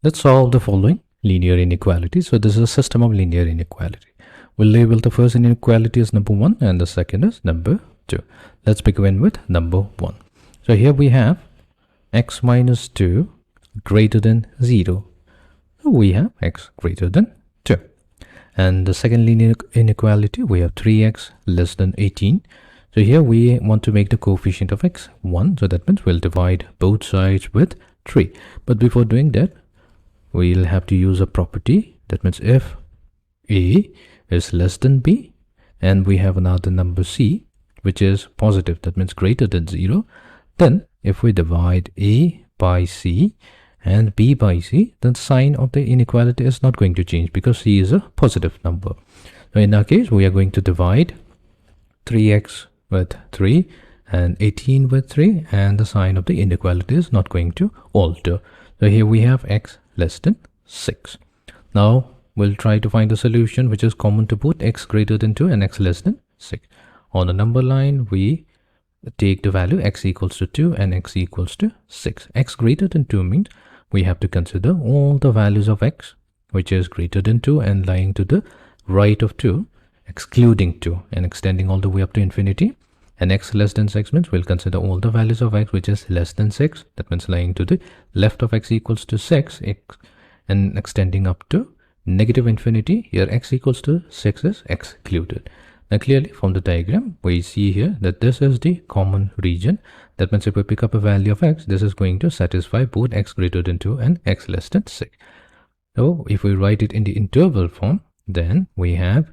Let's solve the following linear inequality. So this is a system of linear inequality. We'll label the first inequality as number 1 and the second is number 2. Let's begin with number 1. So here we have x minus 2 greater than 0. We have x greater than 2. And the second linear inequality, we have 3x less than 18. So here we want to make the coefficient of x 1. So that means we'll divide both sides with 3. But before doing that, we'll have to use a property. That means if a is less than b and we have another number c which is positive, that means greater than 0, then if we divide a by c and b by c, then sign of the inequality is not going to change because c is a positive number. So in our case, we are going to divide 3x with 3 and 18 with 3, and the sign of the inequality is not going to alter. So here we have x less than 6. Now we'll try to find a solution which is common to both x greater than 2 and x less than 6. On the number line, we take the value x equals to 2 and x equals to 6. X greater than 2 means we have to consider all the values of x which is greater than 2 and lying to the right of 2, excluding 2 and extending all the way up to infinity. And x less than 6 means we'll consider all the values of x which is less than 6. That means lying to the left of x equals to 6 and extending up to negative infinity. Here x equals to 6 is excluded. Now clearly from the diagram, we see here that this is the common region. That means if we pick up a value of x, this is going to satisfy both x greater than 2 and x less than 6. So if we write it in the interval form, then we have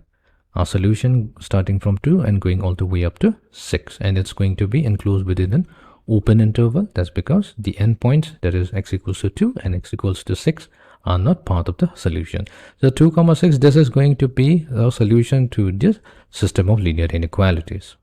our solution starting from 2 and going all the way up to 6, and it's going to be enclosed within an open interval. That's because the endpoints, that is x equals to 2 and x equals to 6, are not part of the solution. So 2, 6, this is going to be a solution to this system of linear inequalities.